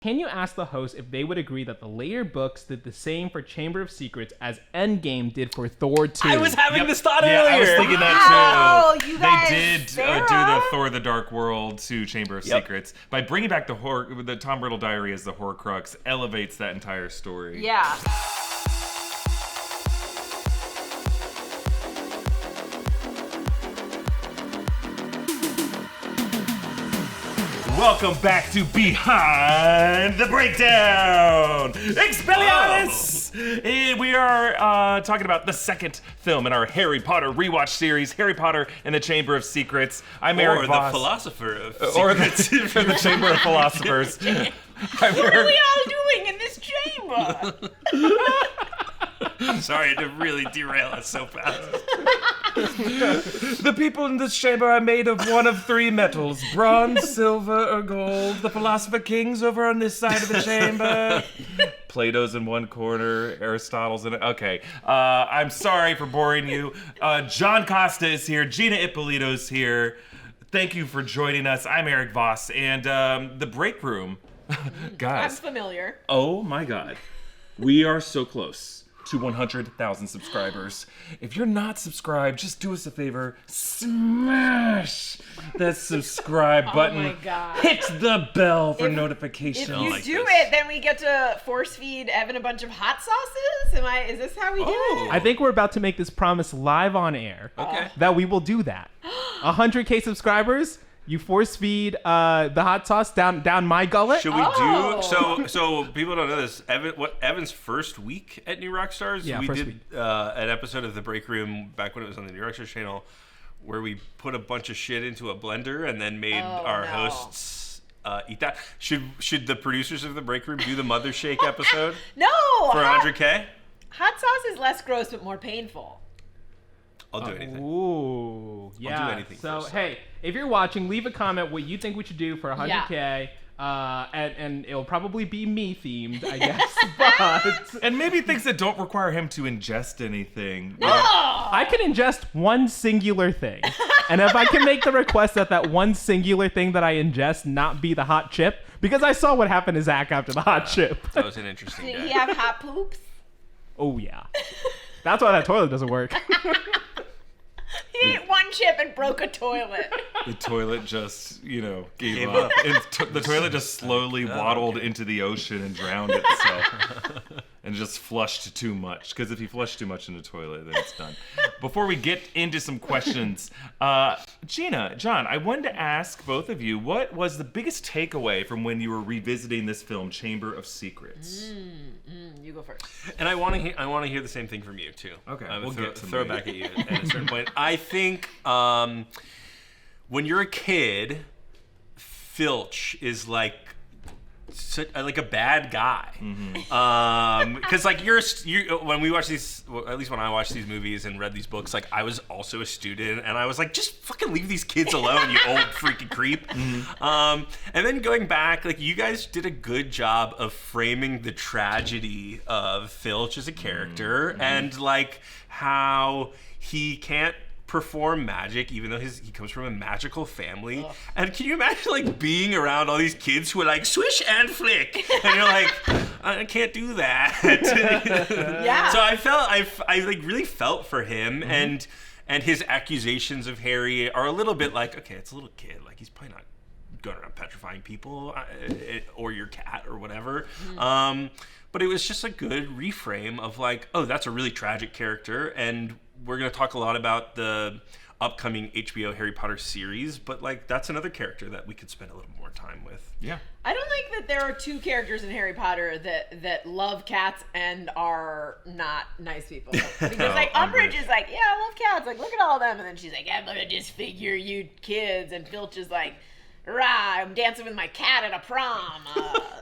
Can you ask the host if they would agree that the later books did the same for Chamber of Secrets as Endgame did for Thor 2? I was having this thought earlier. Yeah, I was thinking that too. You guys, they did do the Thor: The Dark World to Chamber of Yep. Secrets by bringing back the Tom Riddle diary as the Horcrux elevates that entire story. Yeah. Welcome back to Behind the Breakdown! Expelliarmus! We are talking about the second film in our Harry Potter rewatch series, Harry Potter and the Chamber of Secrets. I'm Eric Voss. Or the Philosopher of Secrets. Or the Chamber of Philosophers. What are we all doing in this chamber? I'm sorry to really derail us so fast. The people in this chamber are made of one of three metals: bronze, silver, or gold. The Philosopher King's over on this side of the chamber. Plato's in one corner, Aristotle's in it. Okay, I'm sorry for boring you. John Costa is here. Gina Ippolito's here. Thank you for joining us. I'm Erik Voss, and the Breakroom. Guys. I'm familiar. Oh my God. We are so close to 100,000 subscribers. If you're not subscribed, just do us a favor. Smash that subscribe button. Oh my God. Hit the bell for notifications. If you like do this. it, then we get to force feed Evan a bunch of hot sauces? Is this how we do it? I think we're about to make this promise live on air. Okay. That we will do that. 100K subscribers, you force feed the hot sauce down my gullet. Should we Oh. do so people don't know this. Evan's first week at New Rockstars, Yeah, we first did week. an episode of the Breakroom back when it was on the New Rockstars channel, where we put a bunch of shit into a blender and then made our no. hosts eat that. Should the producers of the Breakroom do the Mother Shake episode No! for 100K? Hot sauce is less gross but more painful. I'll do anything. Ooh, yeah. anything So first. hey, if you're watching, leave a comment what you think we should do for 100K. And it'll probably be me themed, I guess. But And maybe things that don't require him to ingest anything. I can ingest one singular thing. And if I can make the request that one singular thing that I ingest not be the hot chip, because I saw what happened to Zach after the hot chip. That was an interesting Did day. he have hot poops? Oh yeah. That's why that toilet doesn't work. He ate one chip and broke a toilet. The toilet just, gave up. And the toilet just slowly waddled into the ocean and drowned itself. And just flushed too much. Because if you flush too much in the toilet, then it's done. Before we get into some questions, Gina, John, I wanted to ask both of you, what was the biggest takeaway from when you were revisiting this film, Chamber of Secrets? You go first. And I want to hear the same thing from you too. Okay, I'm we'll gonna get to throw me. back at you at a certain point. I think when you're a kid, Filch is like a bad guy. Because like you when we watch these, well, at least when I watched these movies and read these books, like I was also a student and I was like, just fucking leave these kids alone, you old freaking creep. And then going back, like you guys did a good job of framing the tragedy of Filch as a character and like how he can't perform magic even though he comes from a magical family. And can you imagine like being around all these kids who are like swish and flick and you're like, I can't do that. Yeah. So I like really felt for him and his accusations of Harry are a little bit like, okay, it's a little kid, like he's probably not going around petrifying people or your cat or whatever. But it was just a good reframe of like, oh, that's a really tragic character, and we're going to talk a lot about the upcoming HBO Harry Potter series, but like that's another character that we could spend a little more time with. Yeah. I don't like that there are two characters in Harry Potter that love cats and are not nice people. Because like Umbridge is like, yeah, I love cats. Like, look at all of them. And then she's like, I'm going to disfigure you kids. And Filch is like, rah, I'm dancing with my cat at a prom.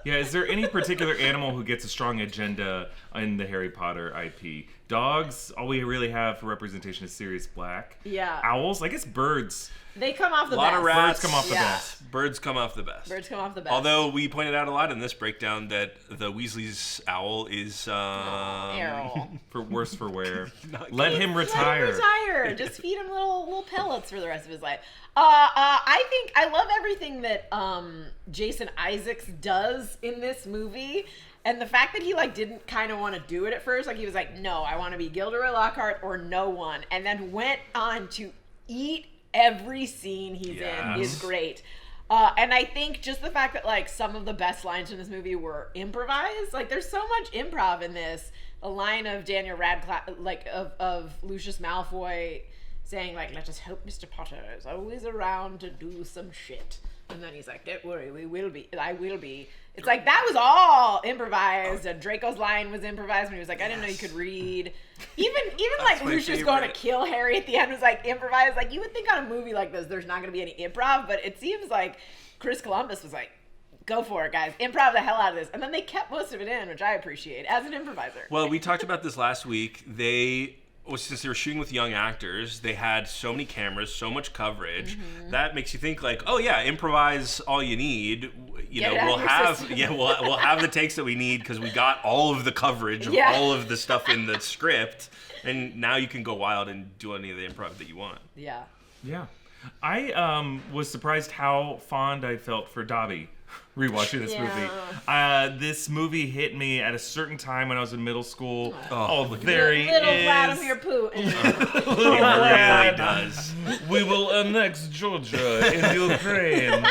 Yeah, is there any particular animal who gets a strong agenda in the Harry Potter IP? Dogs, all we really have for representation is Sirius Black. Yeah. Owls, I guess birds. They come off the A lot best. of rats. Birds come off the Yeah. best. Birds come off the best. Birds come off the best. Although we pointed out a lot in this breakdown that the Weasley's owl is Errol. For worse for wear. Not Let him retire. Let him retire. Just feed him little pellets for the rest of his life. I think I love everything that Jason Isaacs does in this movie. And the fact that he like didn't kind of want to do it at first, like he was like, no, I want to be Gilderoy Lockhart or no one, and then went on to eat every scene he's in is great. And I think just the fact that like some of the best lines in this movie were improvised, like there's so much improv in this. A line of Daniel Radcliffe, like of Lucius Malfoy saying like, let us hope Mr. Potter is always around to do some shit. And then he's like, don't worry, I will be. It's like, that was all improvised. And Draco's line was improvised when he was like, I didn't know you could read. Even like Lucius going to kill Harry at the end was like improvised. Like you would think on a movie like this, there's not going to be any improv, but it seems like Chris Columbus was like, go for it, guys. Improv the hell out of this. And then they kept most of it in, which I appreciate as an improviser. Well, we talked about this last week. Since they were shooting with young actors, they had so many cameras, so much coverage. That makes you think like, oh yeah, improvise all you need. We'll have the takes that we need because we got all of the coverage of all of the stuff in the script, and now you can go wild and do any of the improv that you want. Yeah. Yeah. I was surprised how fond I felt for Dobby rewatching this movie. This movie hit me at a certain time when I was in middle school. There he little is. Vladimir Putin. Little It really does. We will annex Georgia and Ukraine.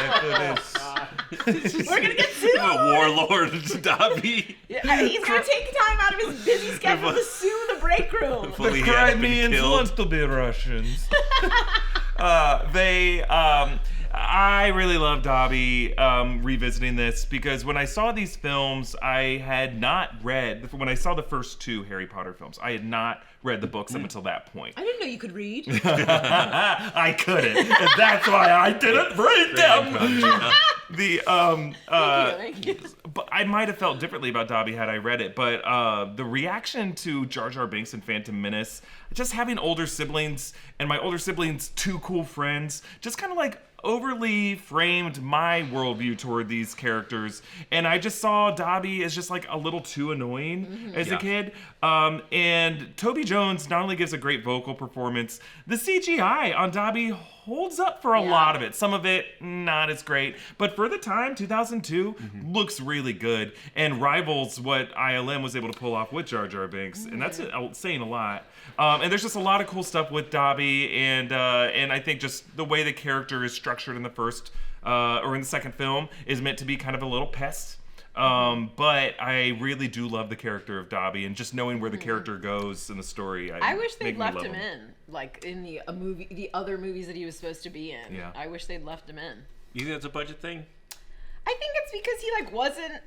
We're gonna get sued. Warlord Dobby. Yeah, he's gonna take time out of his busy schedule to sue the Breakroom. The Crimeans want to be Russians. I really love Dobby revisiting this because when I saw these films, I had not read, when I saw the first two Harry Potter films, I had not read the books up until that point. I didn't know you could read. I couldn't. And that's why I didn't read them. Thank you. But I might have felt differently about Dobby had I read it. But the reaction to Jar Jar Binks and Phantom Menace, just having older siblings and my older siblings' two cool friends, just kind of like overly framed my worldview toward these characters, and I just saw Dobby as just like a little too annoying as a kid. And Toby Jones not only gives a great vocal performance, the CGI on Dobby holds up for a lot of it. Some of it not as great, but for the time, 2002, looks really good and rivals what ILM was able to pull off with Jar Jar Binks, and that's saying a lot. And there's just a lot of cool stuff with Dobby, and I think just the way the character is structured in the first or in the second film is meant to be kind of a little pest. But I really do love the character of Dobby, and just knowing where the character goes in the story. I wish they'd left him in, like in the other movies that he was supposed to be in. Yeah. I wish they'd left him in. You think that's a budget thing? I think it's because he like wasn't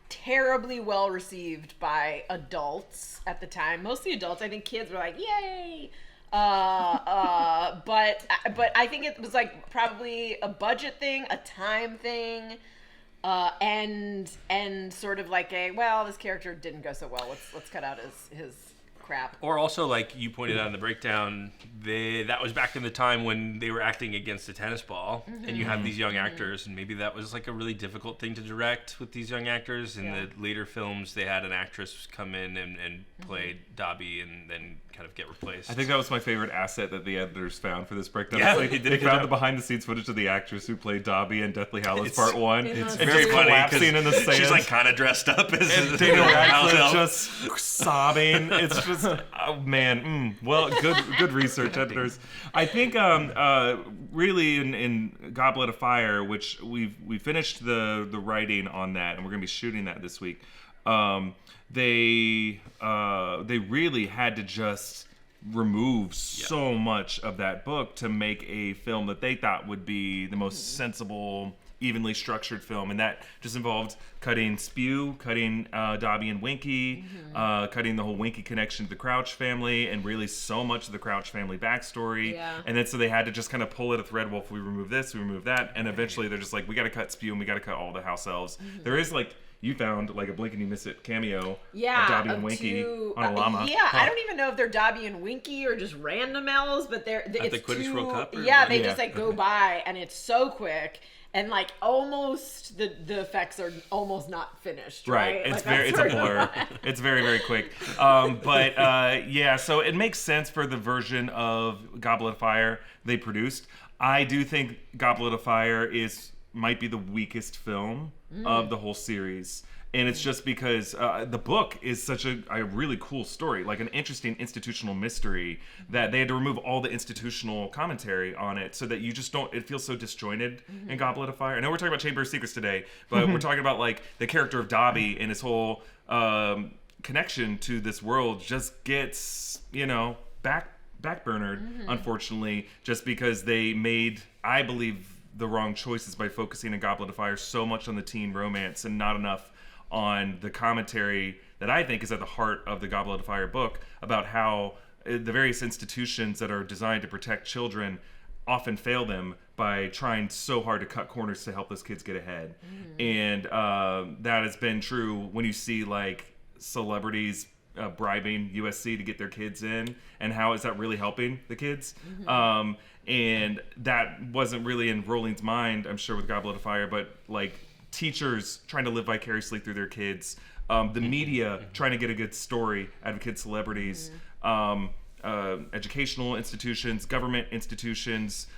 terribly well received by adults at the time. Mostly adults. I think kids were like, yay. But I think it was like probably a budget thing, a time thing, and sort of like this character didn't go so well. Let's cut out his crap. Or also, like you pointed out in the breakdown, that was back in the time when they were acting against a tennis ball, and you have these young actors, and maybe that was like a really difficult thing to direct with these young actors. In the later films, they had an actress come in and play Dobby, and then kind of get replaced. I think that was my favorite asset that the editors found for this breakdown. Yeah, like, they found the behind-the-scenes footage of the actress who played Dobby in Deathly Hallows Part 1. It's and very just funny collapsing in the sand. she's like kind of dressed up as and Daniel Radcliffe just sobbing. It's just, oh man. Well, good research, editors. I think really in Goblet of Fire, which we finished the writing on that, and we're gonna be shooting that this week. They really had to just remove so much of that book to make a film that they thought would be the most sensible, evenly structured film, and that just involved cutting Spew, cutting Dobby and Winky, cutting the whole Winky connection to the Crouch family, and really so much of the Crouch family backstory. And then so they had to just kind of pull it a thread. Well, if we remove this, we remove that, and eventually they're just like, we got to cut Spew and we got to cut all the house elves. There is like, you found like a blink and you miss it cameo of Dobby and Winky on a llama. I don't even know if they're Dobby and Winky or just random elves, but it's the Quidditch World Cup. They just like go by, and it's so quick. And like almost the effects are almost not finished. Right. It's a blur. It's very, very quick. So it makes sense for the version of Goblet of Fire they produced. I do think Goblet of Fire is might be the weakest film of the whole series. And it's just because the book is such a really cool story, like an interesting institutional mystery, that they had to remove all the institutional commentary on it so that you just don't, it feels so disjointed in Goblet of Fire. I know we're talking about Chamber of Secrets today, but we're talking about like the character of Dobby and his whole connection to this world just gets, backburnered, unfortunately, just because they made, I believe, the wrong choices by focusing in Goblet of Fire so much on the teen romance and not enough on the commentary that I think is at the heart of the Goblet of Fire book about how the various institutions that are designed to protect children often fail them by trying so hard to cut corners to help those kids get ahead. And that has been true when you see like celebrities bribing USC to get their kids in, and how is that really helping the kids? And that wasn't really in Rowling's mind, I'm sure, with Goblet of Fire, but like teachers trying to live vicariously through their kids, the media trying to get a good story out of kids' celebrities, educational institutions, government institutions,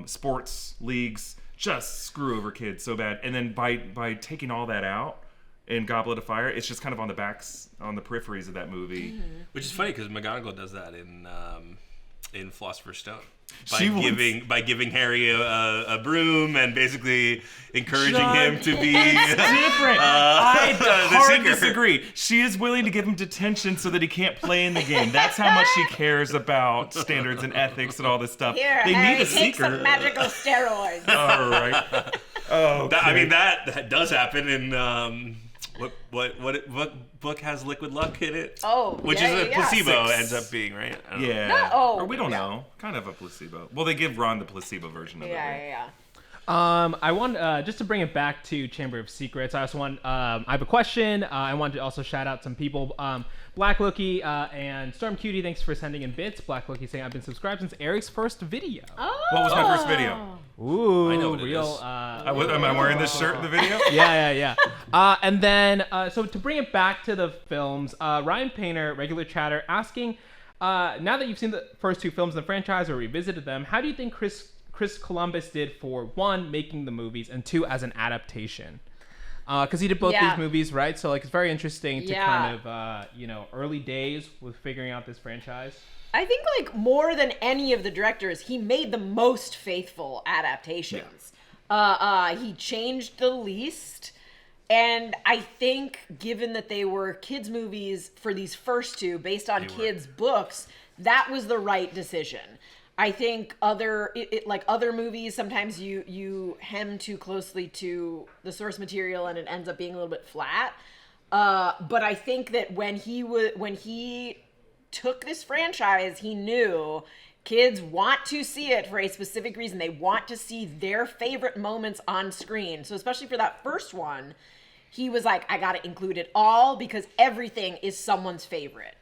sports leagues just screw over kids so bad. And then by taking all that out in Goblet of Fire, it's just kind of on the peripheries of that movie. Which is funny because McGonagall does that in Philosopher's Stone. By giving Harry a broom and basically encouraging him to be different. I hard disagree. She is willing to give him detention so that he can't play in the game. That's how much she cares about standards and ethics and all this stuff. Here, they Harry, need a take seeker. some magical steroids. All right. Oh, that does happen in what book has liquid luck in it? Which is a placebo. Ends up being, right? I don't know. Or we don't know. Kind of a placebo. Well, they give Ron the placebo version of it. Yeah. I want just to bring it back to Chamber of Secrets. I also want I have a question. I want to also shout out some people. Black Loki and Storm Cutie, thanks for sending in bits. Black Loki saying I've been subscribed since Eric's first video. What was my first video? Ooh, I know what it real. is. Am I wearing this shirt in the video? Yeah. And then, so to bring it back to the films, Ryan Painter, regular chatter, asking, now that you've seen the first two films in the franchise or revisited them, how do you think Chris Columbus did for, one, making the movies, and two, as an adaptation? Because he did both these movies, right? So like it's very interesting to kind of, early days with figuring out this franchise. I think like more than any of the directors, he made the most faithful adaptations. He changed the least. And I think given that they were kids' movies for these first two based on kids' books, that was the right decision. I think other movies, sometimes you hem too closely to the source material and it ends up being a little bit flat. But I think that when he took this franchise, he knew kids want to see it for a specific reason. They want to see their favorite moments on screen. So especially for that first one, he was like, I got to include it all because everything is someone's favorite.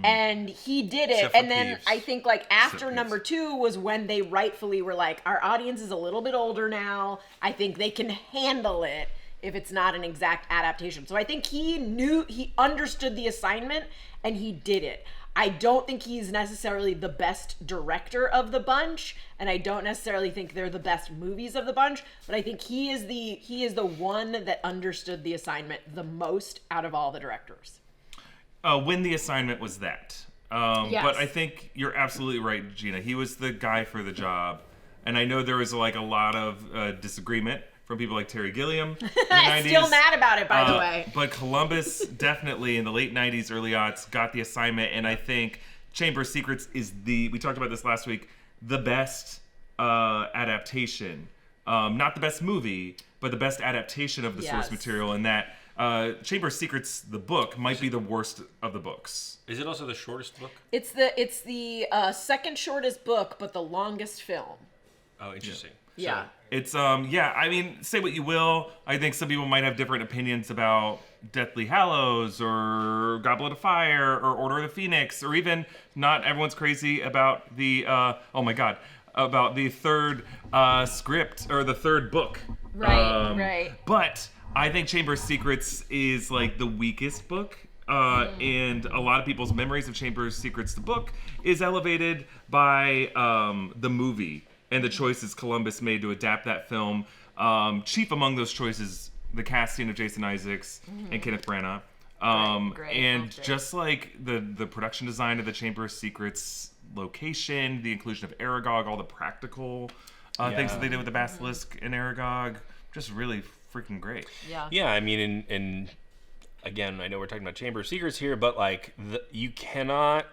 And he did it. And then I think like after number two was when they rightfully were like, our audience is a little bit older now. I think they can handle it if it's not an exact adaptation. So I think he understood the assignment and he did it. I don't think he's necessarily the best director of the bunch, and I don't necessarily think they're the best movies of the bunch, but I think he is the one that understood the assignment the most out of all the directors. When the assignment was that. Yes. But I think you're absolutely right, Gina. He was the guy for the job. And I know there was like a lot of disagreement from people like Terry Gilliam in the 90s. Still mad about it, by the way. But Columbus definitely in the late 90s, early aughts got the assignment. And I think Chamber of Secrets is we talked about this last week, the best adaptation. Not the best movie, but the best adaptation of the source material. And that Chamber of Secrets, the book, might be the worst of the books. Is it also the shortest book? It's the second shortest book, but the longest film. Oh, interesting. Yeah. So, It's I mean, say what you will. I think some people might have different opinions about Deathly Hallows or Goblet of Fire or Order of the Phoenix, or even not everyone's crazy about the about the third script or the third book. Right. But I think Chamber of Secrets is like the weakest book. And a lot of people's memories of Chamber of Secrets, the book, is elevated by the movie and the choices Columbus made to adapt that film. Chief among those choices, the casting of Jason Isaacs and Kenneth Branagh. Great. And just like the production design of the Chamber of Secrets location, the inclusion of Aragog, all the practical things that they did with the Basilisk and Aragog, just really freaking great. Yeah, I mean, and again, I know we're talking about Chamber of Secrets here, but like you cannot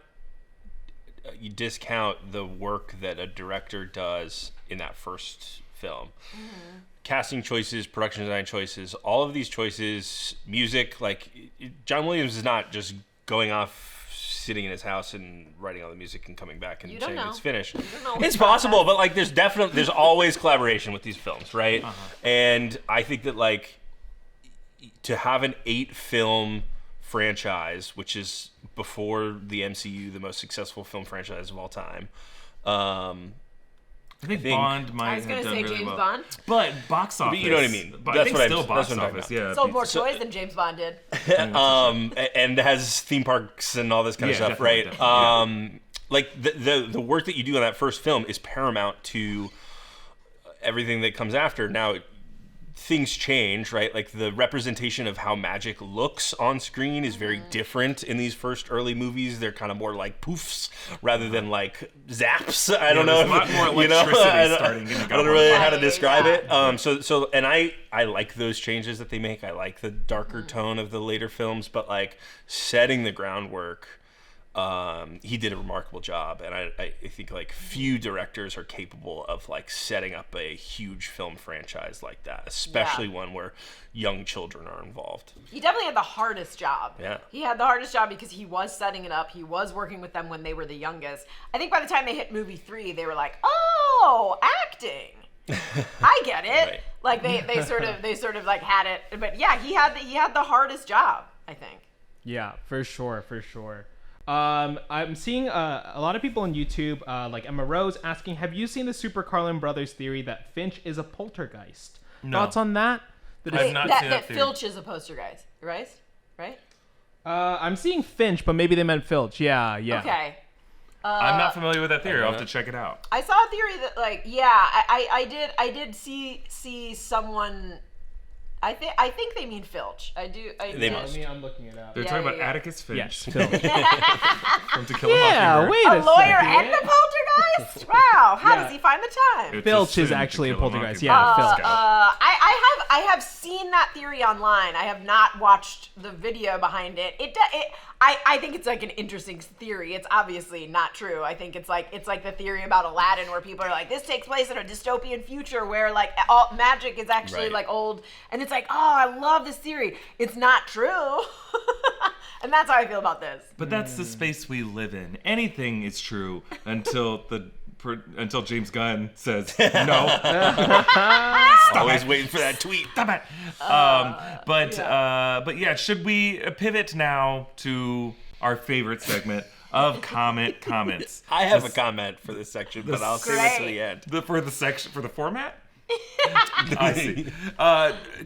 you discount the work that a director does in that first film. Casting choices, production design choices, all of these choices, music, like John Williams is not just going off, sitting in his house and writing all the music and coming back and saying it's finished. It's possible, but like there's always collaboration with these films, right? And I think that like to have an 8-film franchise, which is before the MCU, the most successful film franchise of all time. I think Bond might have done really well. I was going to say James Bond. But box office. But you know what I mean. But I think still box office, yeah. Sold more toys than James Bond did. And has theme parks and all this kind of stuff, right? Definitely. Like the work that you do on that first film is paramount to everything that comes after. Now, things change, right? Like the representation of how magic looks on screen is very different in these first early movies. They're kind of more like poofs rather than like zaps. I don't know. There's a lot more electricity starting. I don't really know how to describe it. So I like those changes that they make. I like the darker tone of the later films, but like setting the groundwork, he did a remarkable job, and I think like few directors are capable of like setting up a huge film franchise like that, especially one where young children are involved. He definitely had the hardest job. Yeah. He had the hardest job because he was setting it up. He was working with them when they were the youngest. I think by the time they hit movie 3, they were like, oh, acting. I get it. Right. Like they sort of like had it. But yeah, he had the hardest job, I think. Yeah, for sure. I'm seeing a lot of people on YouTube, like Emma Rose, asking, have you seen the Super Carlin Brothers theory that Finch is a poltergeist? No. Thoughts on that? I've not seen that theory. Filch is a poltergeist, right? I'm seeing Finch, but maybe they meant Filch. Yeah. Okay. I'm not familiar with that theory. I'll have to check it out. I saw a theory that, like, I did see someone. I think they mean Filch. I'm looking it up. They're talking about Atticus Finch. Yes, Filch. From To Kill a Mockingbird. Wait a a lawyer second. and a poltergeist? Wow, how does he find the time? It's Filch is assumed actually To a Kill poltergeist. Mockingbird. Yeah, Filch. I have seen that theory online. I have not watched the video behind it. I think it's like an interesting theory. It's obviously not true. I think it's like the theory about Aladdin, where people are like, this takes place in a dystopian future where like all magic is actually like old, and it's like, oh, I love this theory. It's not true. And that's how I feel about this. But that's the space we live in. Anything is true until James Gunn says no. Always waiting for that tweet. Stop it. But yeah, should we pivot now to our favorite segment of comments? I have a comment for this section, but I'll save it to the end. For the format? I see.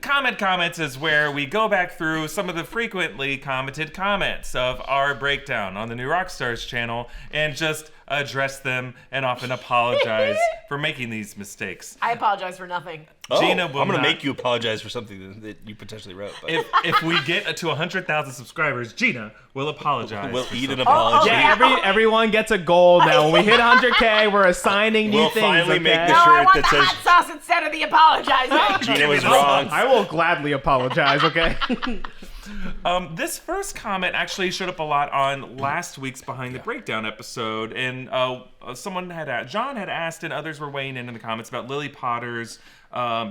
Comments is where we go back through some of the frequently commented comments of our breakdown on the new Rockstars channel and just address them and often apologize for making these mistakes. I apologize for nothing. Gina will I'm going to not. make you apologize for something that you potentially wrote. But If we get to 100,000 subscribers, Gina will apologize. we'll eat an something. apology. Yeah, everyone gets a goal now. When we hit 100K, we're assigning new We'll things. finally make okay? the No, I shirt want that the says hot sauce instead of the apologizing. Gina was wrong. I will gladly apologize, okay? This first comment actually showed up a lot on last week's Behind the Breakdown episode, and John had asked, and others were weighing in the comments about Lily Potter's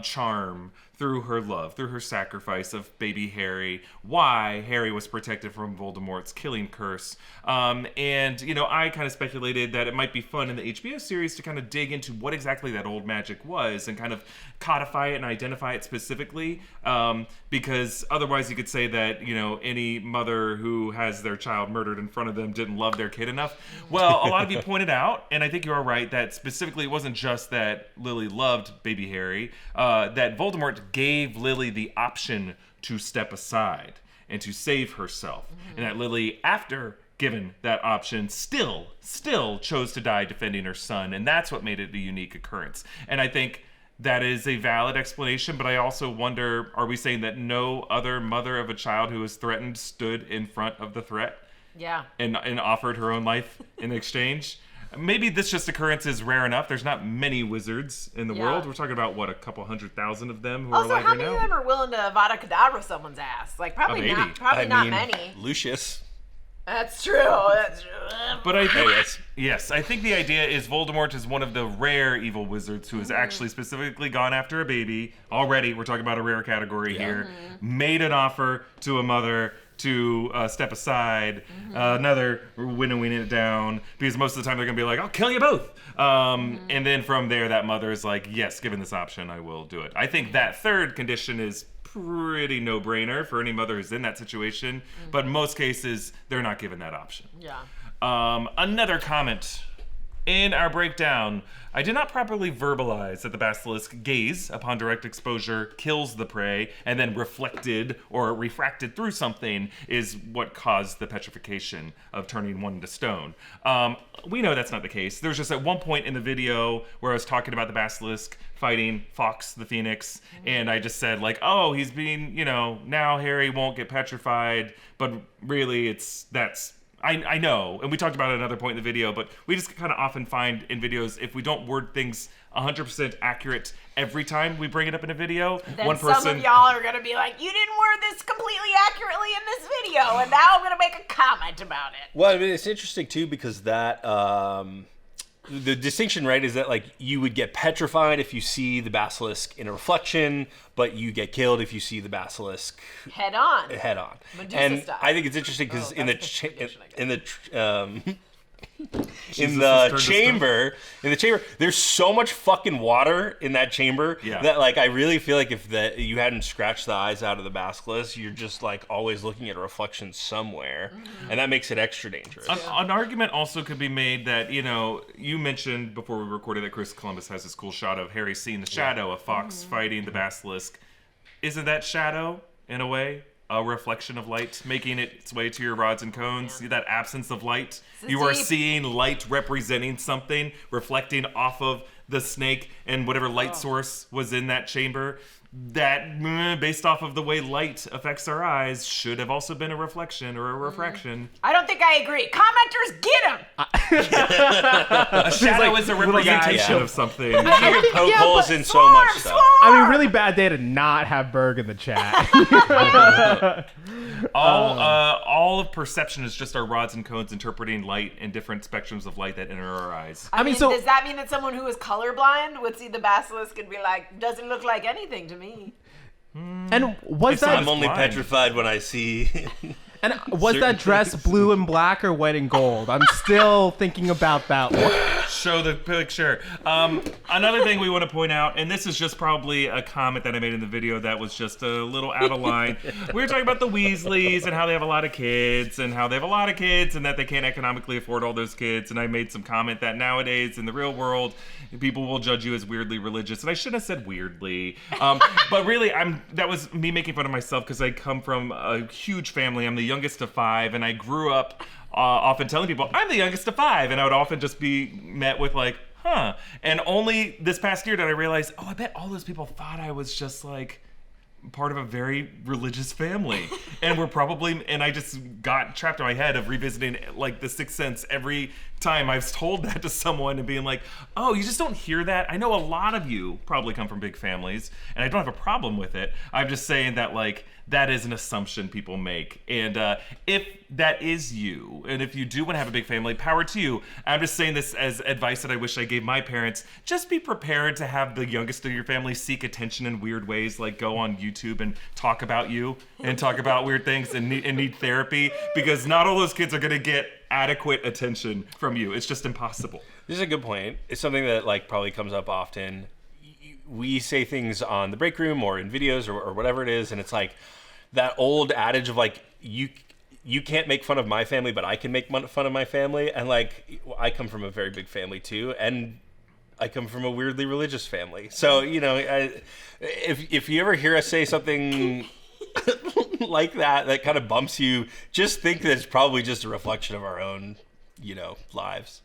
charm through her love, through her sacrifice of baby Harry, why Harry was protected from Voldemort's killing curse. And, I kind of speculated that it might be fun in the HBO series to kind of dig into what exactly that old magic was and kind of codify it and identify it specifically. Because otherwise you could say that, any mother who has their child murdered in front of them didn't love their kid enough. Well, a lot of you pointed out, and I think you are right, that specifically it wasn't just that Lily loved baby Harry, that Voldemort gave Lily the option to step aside and to save herself. And that Lily, after given that option, still chose to die defending her son. And that's what made it a unique occurrence. And I think that is a valid explanation, but I also wonder, are we saying that no other mother of a child who was threatened stood in front of the threat? Yeah. And offered her own life in exchange? Maybe this just occurrence is rare enough. There's not many wizards in the world. We're talking about, what, a couple 100,000 of them who are alive right now? Also, how many of them are willing to Avada Kedavra someone's ass? Like, probably not. Probably not many. Lucius. That's true. That's true. But I think, yes, I think the idea is Voldemort is one of the rare evil wizards who has actually specifically gone after a baby. Already, we're talking about a rare category here. Made an offer to a mother to step aside. Another winnowing it down, because most of the time they're going to be like, I'll kill you both. And then from there, that mother is like, yes, given this option, I will do it. I think that third condition is pretty no-brainer for any mother who's in that situation, but in most cases, they're not given that option. Yeah. Another comment. In our breakdown, I did not properly verbalize that the basilisk gaze upon direct exposure kills the prey, and then reflected or refracted through something is what caused the petrification of turning one to stone. We know that's not the case. There's just at one point in the video where I was talking about the basilisk fighting Fawkes the Phoenix, and I just said, like, oh, he's being, now Harry won't get petrified, but really that's I know, and we talked about it at another point in the video, but we just kind of often find in videos, if we don't word things 100% accurate every time we bring it up in a video, then one person... some of y'all are going to be like, you didn't word this completely accurately in this video, and now I'm going to make a comment about it. Well, I mean, it's interesting, too, because that... the distinction, right, is that, like, you would get petrified if you see the basilisk in a reflection, but you get killed if you see the basilisk head on. Medusa and style. I think it's interesting because in the chamber, there's so much fucking water in that chamber that, like, I really feel like if you hadn't scratched the eyes out of the basilisk, you're just, like, always looking at a reflection somewhere, and that makes it extra dangerous. An argument also could be made that, you mentioned before we recorded that Chris Columbus has this cool shot of Harry seeing the shadow of Fawkes fighting the basilisk. Isn't that shadow, in a way, a reflection of light making its way to your rods and cones? See that absence of light? You are seeing light representing something, reflecting off of the snake and whatever light source was in that chamber. That, based off of the way light affects our eyes, should have also been a reflection or a refraction. I don't think I agree. Commenters, get him! A shadow is a representation of something. You can poke holes in so much stuff. I mean, really bad day to not have Berg in the chat. All of perception is just our rods and cones interpreting light in different spectrums of light that enter our eyes. I mean, does that mean that someone who is colorblind would see the basilisk and be like, doesn't look like anything to me? And I'm only petrified when I see... And was that dress blue and black or white and gold? I'm still thinking about that one. Show the picture. Another thing we want to point out, and this is just probably a comment that I made in the video that was just a little out of line. We were talking about the Weasleys and how they have a lot of kids and that they can't economically afford all those kids. And I made some comment that nowadays in the real world, people will judge you as weirdly religious. And I shouldn't have said weirdly. But really, that was me making fun of myself because I come from a huge family. I'm the youngest of 5, and I grew up often telling people, I'm the youngest of 5, and I would often just be met with like, huh. And only this past year did I realize, I bet all those people thought I was just like part of a very religious family. And I just got trapped in my head of revisiting like The Sixth Sense every time I've told that to someone and being like, oh, you just don't hear that? I know a lot of you probably come from big families, and I don't have a problem with it. I'm just saying that, like, that is an assumption people make. And if that is you, and if you do want to have a big family, power to you. I'm just saying this as advice that I wish I gave my parents. Just be prepared to have the youngest of your family seek attention in weird ways, like go on YouTube and talk about you and talk about weird things and need therapy, because not all those kids are going to get adequate attention from you. It's just impossible. This is a good point. It's something that like probably comes up often. We say things on the break room or in videos or whatever it is, and it's like that old adage of like, you can't make fun of my family, but I can make fun of my family. And like, I come from a very big family too, and I come from a weirdly religious family. So, if you ever hear us say something like that kind of bumps you, just think that it's probably just a reflection of our own, lives.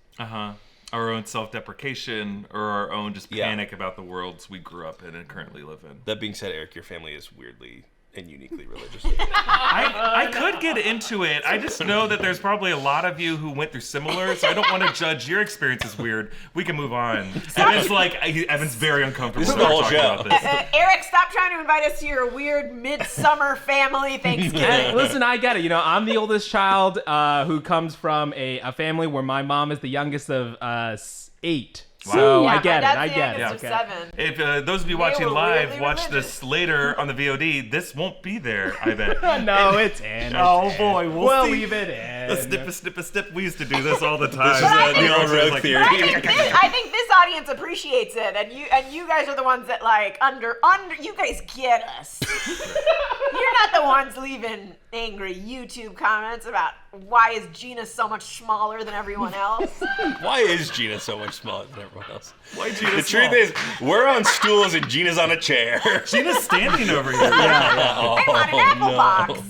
our own self-deprecation or our own just panic about the worlds we grew up in and currently live in. That being said, Eric, your family is weirdly and uniquely religious. I could get into it. I just know that there's probably a lot of you who went through similar, so I don't want to judge your experience as weird. We can move on. Evan's very uncomfortable. This is the whole show. About this. Eric, stop trying to invite us to your weird midsummer family Thanksgiving. Listen, I get it. I'm the oldest child who comes from a family where my mom is the youngest of 8. Wow. So Yeah, I get it. my I dad's get the it. youngest of 7. If those of you watching were live weirdly watch religious. this later on the VOD, this won't be there, I bet. No, it's in. Oh boy, we'll see. leave it in. A snip. We used to do this all the time. This is the old rogue Like, theory. I think this audience appreciates it, and you guys are the ones that under you guys get us. You're not the ones leaving angry YouTube comments about why is Gina so much smaller than everyone else. Why is Gina so much smaller than everyone else? Why Gina The small? truth is, we're on stools and Gina's on a chair. Gina's standing over here. I want an apple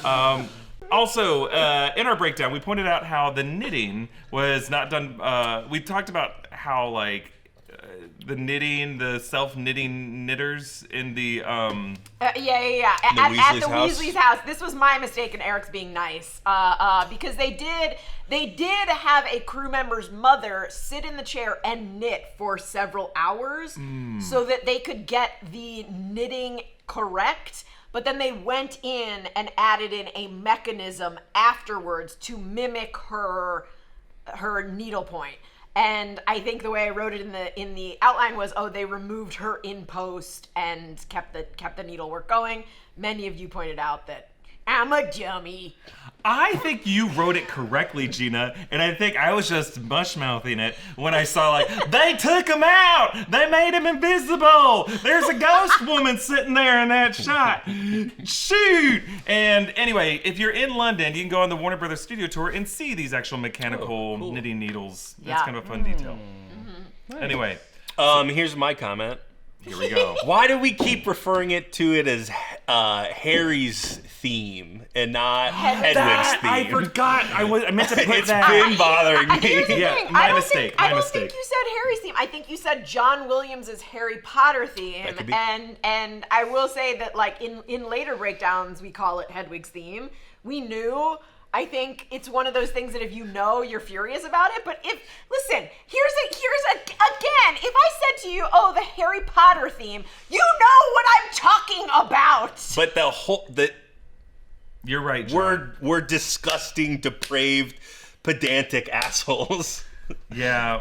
box. Also, in our breakdown, we pointed out how the knitting was not done. We talked about how the self-knitting knitters in the Yeah. At Weasley's the house? Weasley's house. This was my mistake, and Eric's being nice. Because they did have a crew member's mother sit in the chair and knit for several hours so that they could get the knitting correct. But then they went in and added in a mechanism afterwards to mimic her needlepoint. And I think the way I wrote it in the outline was, they removed her in post and kept the needlework going. Many of you pointed out that I'm a dummy. I think you wrote it correctly, Gina, and I think I was just mush-mouthing it when I saw, they took him out! They made him invisible! There's a ghost woman sitting there in that shot! Shoot! And anyway, if you're in London, you can go on the Warner Brothers studio tour and see these actual mechanical knitting needles. That's kind of a fun detail. Nice. Anyway. Here's my comment. Here we go. Why do we keep referring to it as Harry's theme and not Hedwig's theme? I forgot. I meant to put It's that. been bothering Here's the me. thing. my I don't mistake, Think, my I don't mistake. think you said Harry's theme. I think you said John Williams' Harry Potter theme. That could be. And I will say that in later breakdowns we call it Hedwig's theme. We knew. I think it's one of those things that if you know, you're furious about it. But listen, again, if I said to you, the Harry Potter theme, you know what I'm talking about. But You're right, John. we're disgusting, depraved, pedantic assholes. Yeah.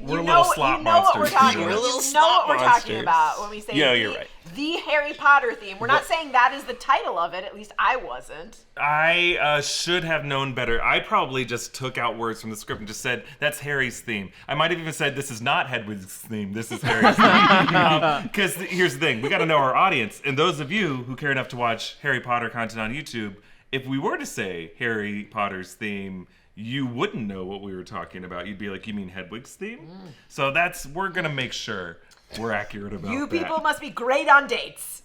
We're little slop you know what we're monsters, talking Gina. We're about. little You know what slop we're talking monsters. about when we say You're right. the Harry Potter theme. We're not saying that is the title of it. At least I wasn't. I should have known better. I probably just took out words from the script and just said, that's Harry's theme. I might have even said, this is not Hedwig's theme, this is Harry's theme. Because here's the thing, we got to know our audience. And those of you who care enough to watch Harry Potter content on YouTube, if we were to say Harry Potter's theme, you wouldn't know what we were talking about. You'd be like, you mean Hedwig's theme? So we're going to make sure we're accurate about You that. people must be great on dates.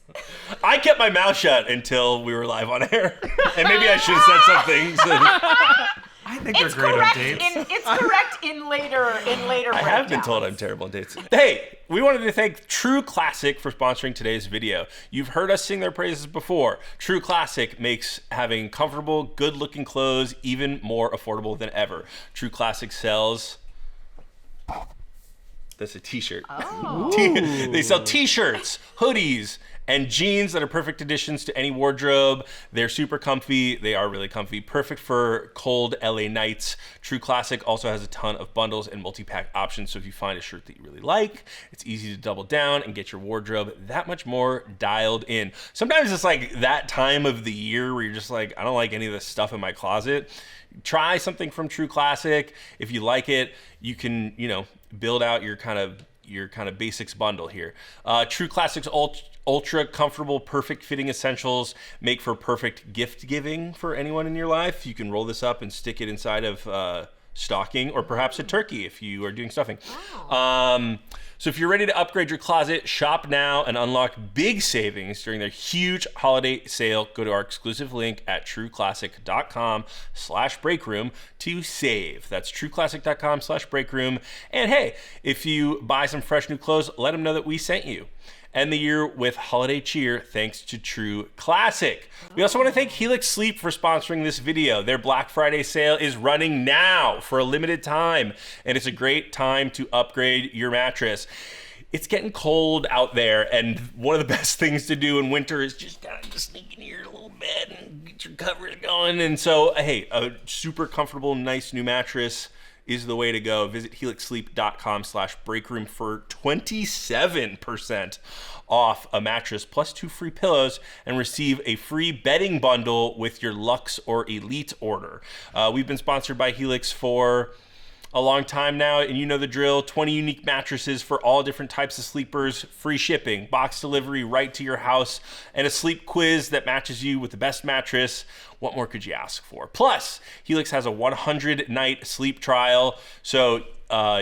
I kept my mouth shut until we were live on air. And maybe I should have said some things. I think It's they're great on correct. dates. It's correct in later. I have been told I'm terrible on dates. Hey, we wanted to thank True Classic for sponsoring today's video. You've heard us sing their praises before. True Classic makes having comfortable, good-looking clothes even more affordable than ever. True Classic sells... That's a t-shirt. Oh. They sell t-shirts, hoodies, and jeans that are perfect additions to any wardrobe. They're super comfy. They are really comfy. Perfect for cold LA nights. True Classic also has a ton of bundles and multi-pack options. So if you find a shirt that you really like, it's easy to double down and get your wardrobe that much more dialed in. Sometimes it's like that time of the year where you're just like, I don't like any of this stuff in my closet. Try something from True Classic. If you like it, you can, build out your kind of basics bundle here. True Classic's ultra comfortable, perfect fitting essentials make for perfect gift giving for anyone in your life. You can roll this up and stick it inside of stocking, or perhaps a turkey if you are doing stuffing. So if you're ready to upgrade your closet, shop now and unlock big savings during their huge holiday sale. Go to our exclusive link at trueclassic.com/breakroom to save. That's trueclassic.com/breakroom. And hey, if you buy some fresh new clothes, let them know that we sent you. End the year with holiday cheer thanks to True Classic. We also want to thank Helix Sleep for sponsoring this video. Their Black Friday sale is running now for a limited time, and it's a great time to upgrade your mattress. It's getting cold out there, and one of the best things to do in winter is just kind of just sneak into your little bed and get your covers going. And so, hey, a super comfortable, nice new mattress is the way to go. Visit helixsleep.com/breakroom for 27% off a mattress plus 2 free pillows and receive a free bedding bundle with your Luxe or Elite order. We've been sponsored by Helix for a long time now, and you know the drill. 20 unique mattresses for all different types of sleepers, free shipping, box delivery right to your house, and a sleep quiz that matches you with the best mattress. What more could you ask for? Plus, Helix has a 100-night sleep trial, so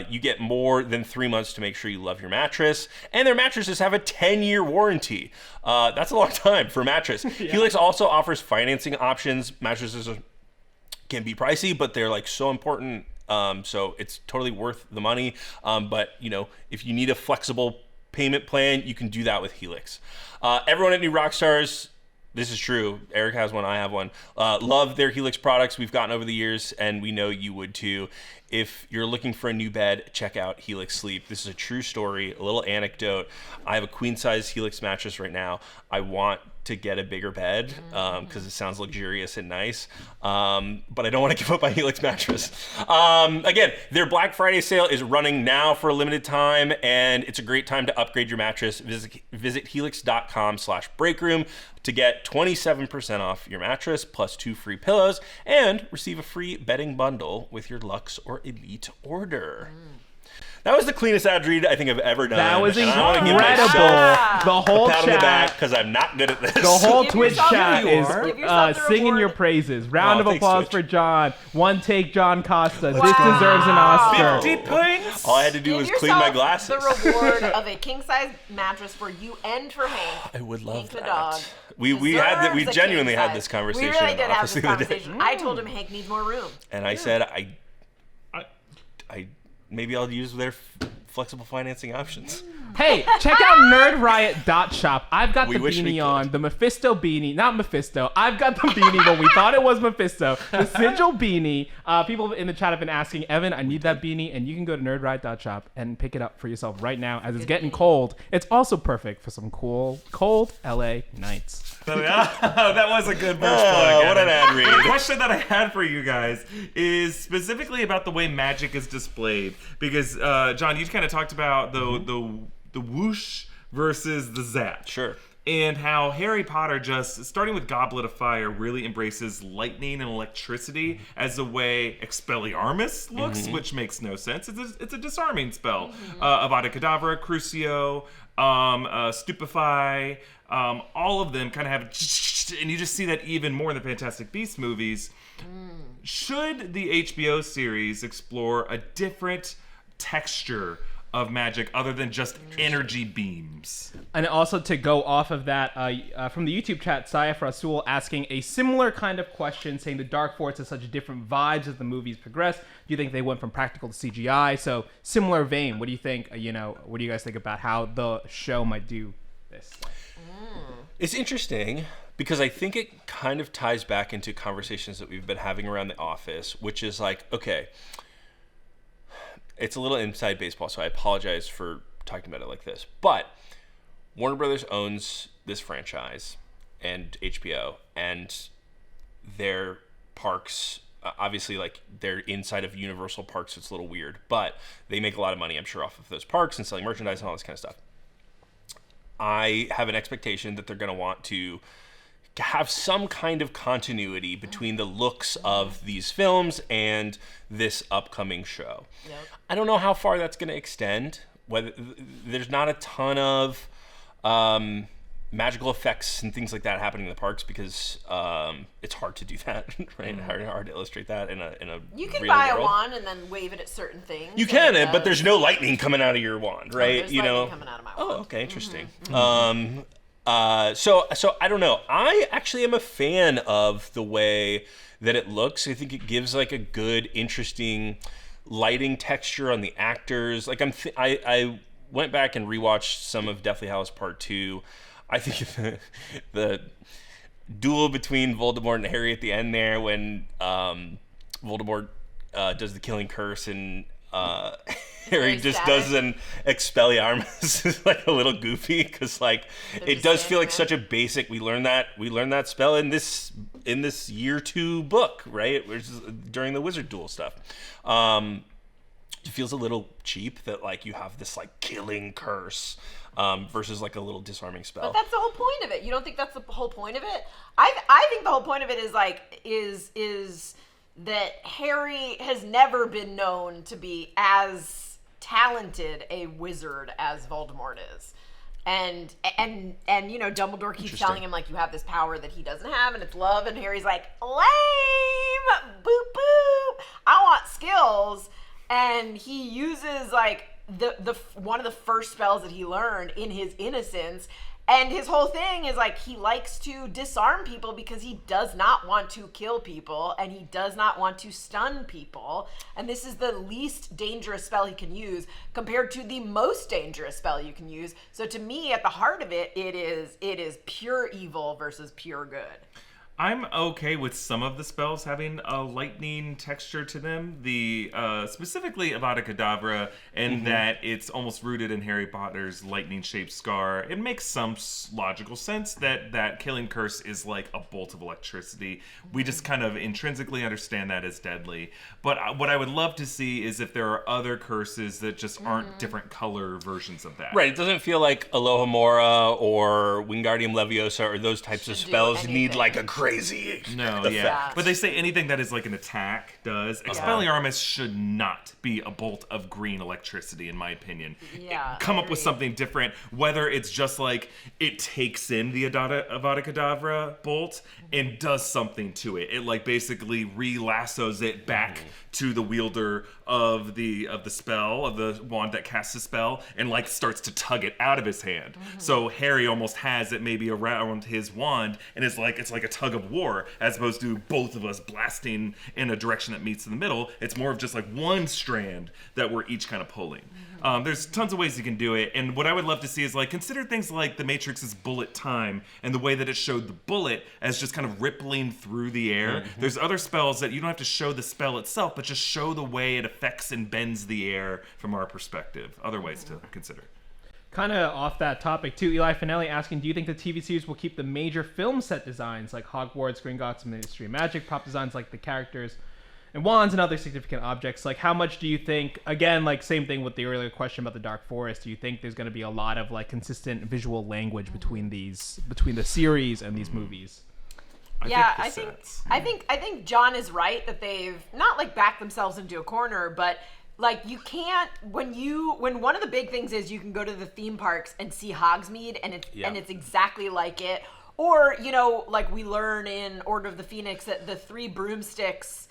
you get more than 3 months to make sure you love your mattress. And their mattresses have a 10-year warranty. That's a long time for a mattress. Yeah. Helix also offers financing options. Mattresses can be pricey, but they're like so important. So it's totally worth the money. But you know, if you need a flexible payment plan, you can do that with Helix. Everyone at New Rockstars, this is true. Eric has one, I have one. Love their Helix products we've gotten over the years, and we know you would too. If you're looking for a new bed, check out Helix Sleep. This is a true story, a little anecdote. I have a queen-size Helix mattress right now. I want to get a bigger bed because it sounds luxurious and nice, but I don't want to give up my Helix mattress. Again, their Black Friday sale is running now for a limited time, and it's a great time to upgrade your mattress. Visit helix.com/breakroom to get 27% off your mattress plus 2 free pillows and receive a free bedding bundle with your Luxe or Elite order. That was the cleanest ad read I think I've ever done. That was incredible. The whole pat chat. on the back because I'm not good at this. The whole Twitch chat is singing reward. your praises. Round of thanks, applause Twitch. for John. One take, John Costa. This deserves an Oscar. 50 points. All I had to do was clean my glasses. The reward of a king-size mattress for you and for Hank. I would love Hank the that. dog. We genuinely had this conversation. We really did in have office this the other day. conversation. I told him Hank needs more room. And I said I maybe I'll use their flexible financing options. Hey, check out nerdriot.shop. I've got We the wish we beanie could. on, the Mephisto beanie. Not Mephisto. I've got the beanie, but we thought it was Mephisto. The sigil beanie. People in the chat have been asking, Evan, I need that beanie, and you can go to nerdriot.shop and pick it up for yourself right now as it's getting cold. It's also perfect for some cold LA nights. That was a good merch plug. What an ad The read. question that I had for you guys is specifically about the way magic is displayed, because John, you kind of talked about the whoosh versus the zap. Sure. And how Harry Potter, just starting with Goblet of Fire, really embraces lightning and electricity as the way Expelliarmus looks, which makes no sense. It's a disarming spell. Avada Kedavra, Crucio, Stupefy, all of them kind of have, and you just see that even more in the Fantastic Beasts movies. Should the HBO series explore a different texture of magic other than just energy beams? And also to go off of that, from the YouTube chat, Saif Rasul asking a similar kind of question, saying the Dark Force has such different vibes as the movies progress. Do you think they went from practical to CGI? So similar vein. What do you think? What do you guys think about how the show might do this? It's interesting because I think it kind of ties back into conversations that we've been having around the office, which is like, okay, it's a little inside baseball, so I apologize for talking about it like this. But Warner Brothers owns this franchise and HBO, and their parks, obviously, like, they're inside of Universal Parks, so it's a little weird. But they make a lot of money, I'm sure, off of those parks and selling merchandise and all this kind of stuff. I have an expectation that they're going to want to have some kind of continuity between the looks of these films and this upcoming show. Yep. I don't know how far that's going to extend. Whether there's not a ton of magical effects and things like that happening in the parks because it's hard to do that, right? Hard to illustrate that in a You can real buy world. a wand and then wave it at certain things. You can, but there's no lightning coming out of your wand, right? There's you know. lightning coming out of my wand. Oh, okay, interesting. So I don't know. I actually am a fan of the way that it looks. I think it gives like a good, interesting lighting texture on the actors. Like I went back and rewatched some of Deathly Hallows Part 2. I think the duel between Voldemort and Harry at the end there when Voldemort does the killing curse and Harry just does an Expelliarmus is like a little goofy because like it does feel like such a basic. We learned that spell in this year 2 book, right? Which is during the wizard duel stuff. It feels a little cheap that like you have this like killing curse versus like a little disarming spell. But that's the whole point of it. You don't think that's the whole point of it? I think the whole point of it is like is that Harry has never been known to be as talented a wizard as Voldemort is. And you know, Dumbledore keeps telling him like you have this power that he doesn't have and it's love, and Harry's like, lame, boop boop. I want skills. And he uses like the one of the first spells that he learned in his innocence, and his whole thing is like he likes to disarm people because he does not want to kill people and he does not want to stun people, and this is the least dangerous spell he can use compared to the most dangerous spell you can use. So to me, at the heart of it, it is pure evil versus pure good. I'm okay with some of the spells having a lightning texture to them. The specifically Avada Kedavra, and that it's almost rooted in Harry Potter's lightning-shaped scar. It makes some logical sense that Killing Curse is like a bolt of electricity. We just kind of intrinsically understand that as deadly. But what I would love to see is if there are other curses that just aren't different color versions of that. Right. It doesn't feel like Alohomora or Wingardium Leviosa or those types of spells need like a crazy No, yeah. But they say anything that is like an attack does. Expelliarmus should not be a bolt of green electricity, in my opinion. Yeah. Come up with something different, whether it's just like it takes in the Avada Kedavra bolt and does something to it. It like basically re-lassos it back to the wielder of the spell, of the wand that casts the spell, and like starts to tug it out of his hand. So Harry almost has it maybe around his wand, and it's like a tug of war, as opposed to both of us blasting in a direction that meets in the middle. It's more of just like one strand that we're each kind of pulling. There's tons of ways you can do it, and what I would love to see is like consider things like the Matrix's bullet time and the way that it showed the bullet as just kind of rippling through the air. There's other spells that you don't have to show the spell itself, but just show the way it affects and bends the air from our perspective. Other ways to consider. Kind of off that topic too, Eli Finelli asking, do you think the TV series will keep the major film set designs like Hogwarts, Gringotts, and Ministry of Magic, prop designs like the characters and wands and other significant objects? Like, how much do you think, again, like same thing with the earlier question about the Dark Forest, do you think there's going to be a lot of like consistent visual language between the series and these movies? I think John is right that they've not like backed themselves into a corner, but like you can't when one of the big things is you can go to the theme parks and see Hogsmeade and it's exactly like it, or you know, like we learn in Order of the Phoenix that the 3 broomsticks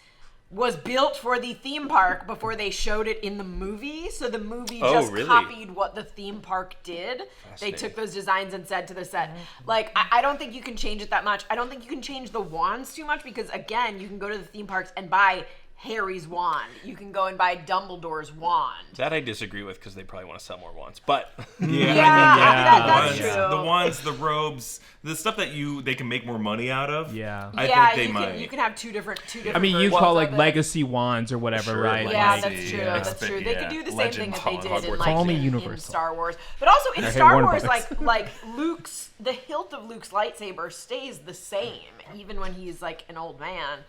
was built for the theme park before they showed it in the movie. So the movie copied what the theme park did. They took those designs and said to the set, like, I don't think you can change it that much. I don't think you can change the wands too much because, again, you can go to the theme parks and buy Harry's wand. You can go and buy Dumbledore's wand. That I disagree with because they probably want to sell more wands. But that's true. The wands, the robes, the stuff that they can make more money out of. I think they might. You can have two different. I mean, you call like legacy wands or whatever, right? Yeah, like, that's true. That's true. They could do the same thing that they did in Call me in Universal. Star Wars, but also in Star Warner Wars, Brothers. like Luke's, the hilt of Luke's lightsaber stays the same even when he's like an old man.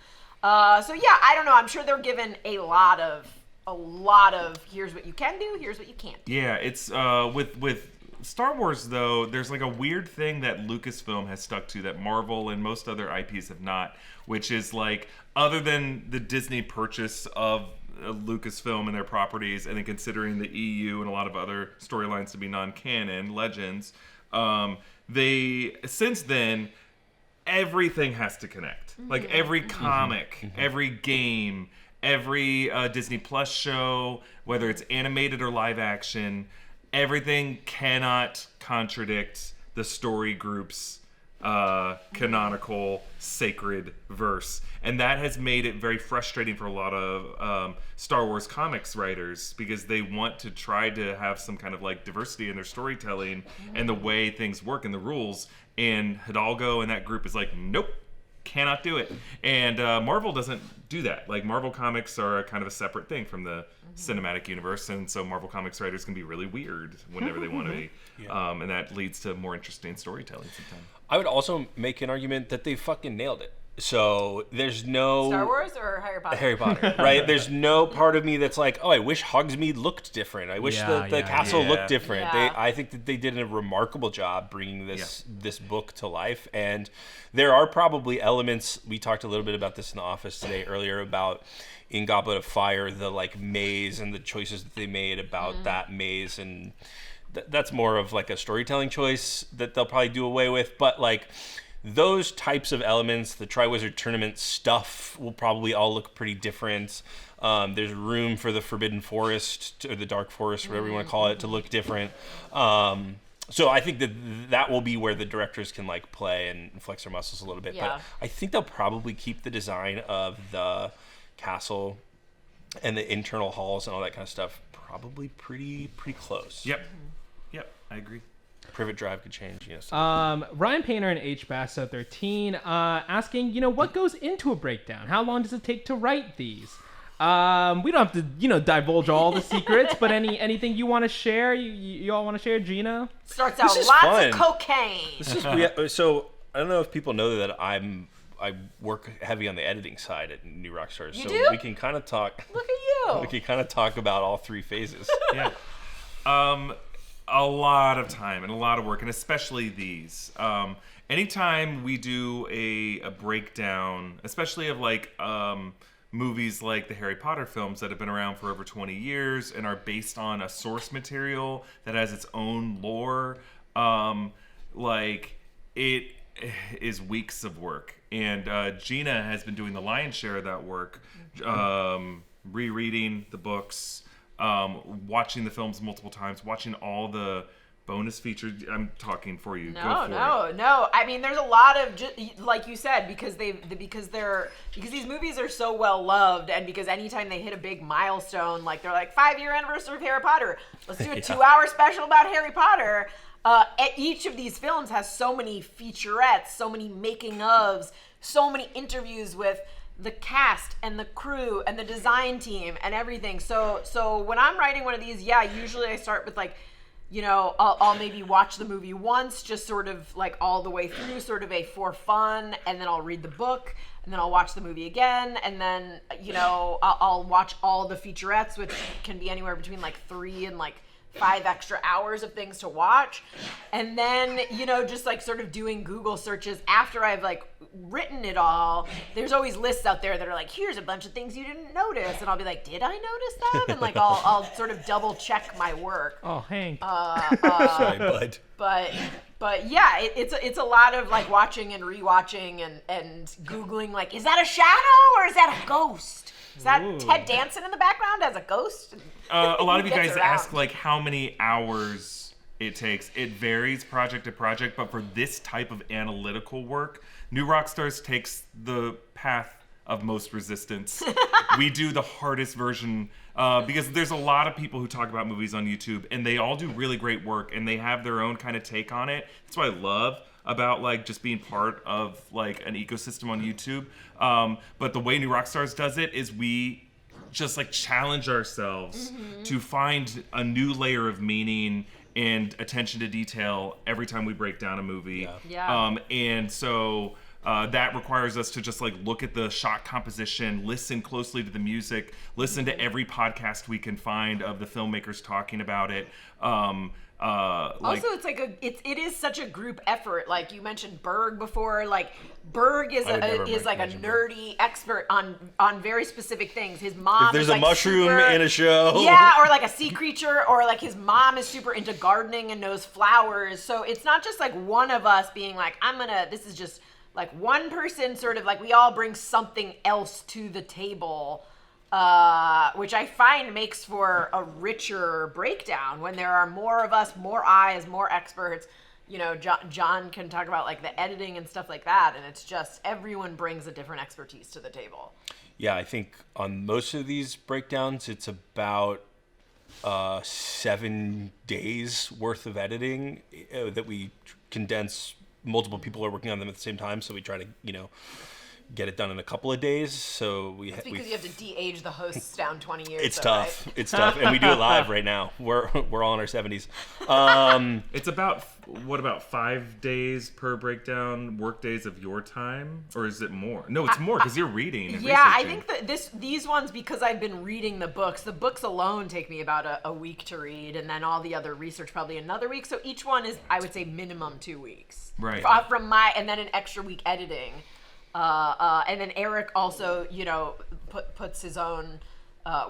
So yeah, I don't know. I'm sure they're given a lot of here's what you can do, here's what you can't do. Yeah, it's with Star Wars though, there's like a weird thing that Lucasfilm has stuck to that Marvel and most other IPs have not, which is like other than the Disney purchase of Lucasfilm and their properties, and then considering the EU and a lot of other storylines to be non-canon, Legends, since then, everything has to connect. Like every comic, every game, every Disney Plus show, whether it's animated or live action, everything cannot contradict the story group's canonical sacred verse. And that has made it very frustrating for a lot of Star Wars comics writers, because they want to try to have some kind of like diversity in their storytelling and the way things work and the rules. And Hidalgo and that group is like, nope, cannot do it. And Marvel doesn't do that. Like, Marvel comics are kind of a separate thing from the cinematic universe, and so Marvel comics writers can be really weird whenever they want to be. And that leads to more interesting storytelling sometimes. I would also make an argument that they fucking nailed it. So there's no... Star Wars or Harry Potter? Harry Potter, right? There's no part of me that's like, oh, I wish Hogsmeade looked different. I wish the castle looked different. Yeah. I think that they did a remarkable job bringing this book to life. And there are probably elements, we talked a little bit about this in the office today earlier, about in Goblet of Fire, the like maze and the choices that they made about that maze. And that's more of like a storytelling choice that they'll probably do away with. But like... those types of elements, the Triwizard Tournament stuff will probably all look pretty different. There's room for the Forbidden Forest, or the Dark Forest, whatever you want to call it, to look different. So I think that will be where the directors can like play and flex their muscles a little bit. Yeah. But I think they'll probably keep the design of the castle and the internal halls and all that kind of stuff probably pretty close. Yep, I agree. Privet Drive could change, yes. Ryan Painter and H Bass 13 asking, what goes into a breakdown? How long does it take to write these? We don't have to, divulge all the secrets, but anything you want to share? You all want to share, Gina? Starts out lots fun. of cocaine. So I don't know if people know that I work heavy on the editing side at New Rockstars. You so do? we can kind of talk. Look at you. We can kind of talk about all three phases. Yeah. A lot of time and a lot of work, and especially these. Anytime we do a breakdown, especially of like movies like the Harry Potter films that have been around for over 20 years and are based on a source material that has its own lore, like it is weeks of work. And Gina has been doing the lion's share of that work, rereading the books, watching the films multiple times, watching all the bonus features. I'm talking for you. No. I mean, there's a lot of, like you said, because these movies are so well loved, and because anytime they hit a big milestone, like they're like 5-year anniversary of Harry Potter, let's do a 2-hour special about Harry Potter. Each of these films has so many featurettes, so many making ofs, so many interviews with the cast and the crew and the design team and everything. So when I'm writing one of these, usually I start with like, I'll maybe watch the movie once, just sort of like all the way through, sort of for fun, and then I'll read the book, and then I'll watch the movie again, and then, I'll watch all the featurettes, which can be anywhere between like 3 and like 5 extra hours of things to watch. And then, just like sort of doing Google searches after I've like written it all. There's always lists out there that are like, here's a bunch of things you didn't notice. And I'll be like, did I notice them? And like, I'll sort of double check my work. Oh, Hank. Sorry, bud. But yeah, it's a lot of like watching and rewatching and Googling like, is that a shadow or is that a ghost? Is that Ted Danson in the background as a ghost? A lot of you guys ask like how many hours it takes. It varies project to project, but for this type of analytical work, New Rockstars takes the path of most resistance. We do the hardest version because there's a lot of people who talk about movies on YouTube, and they all do really great work, and they have their own kind of take on it. That's what I love about like just being part of like an ecosystem on YouTube. But the way New Rockstars does it is we just like challenge ourselves to find a new layer of meaning and attention to detail every time we break down a movie. Yeah. And so That requires us to just like look at the shot composition, listen closely to the music, listen to every podcast we can find of the filmmakers talking about it. Also, it's like it is such a group effort. Like you mentioned Berg before. Like Berg is like a nerdy expert on very specific things. His mom. If there's is a like mushroom super, in a show. Yeah, or like a sea creature, or like his mom is super into gardening and knows flowers. So it's not just like one of us being like, this is just like one person sort of like we all bring something else to the table. Which I find makes for a richer breakdown when there are more of us, more eyes, more experts. You know, John can talk about like the editing and stuff like that, and it's just everyone brings a different expertise to the table. Yeah, I think on most of these breakdowns, it's about 7 days worth of editing that we condense. Multiple people are working on them at the same time, so we try to, get it done in a couple of days. So That's because you have to de-age the hosts down 20 years. It's tough. Right? It's tough, and we do it live right now. We're all in our 70s. It's about 5 days per breakdown, work days of your time, or is it more? No, it's more because you're reading. And yeah, researching. I think that these ones, because I've been reading the books. The books alone take me about a week to read, and then all the other research probably another week. So each one is, I would say, minimum 2 weeks. Right. And then an extra week editing. And then Erik also, puts his own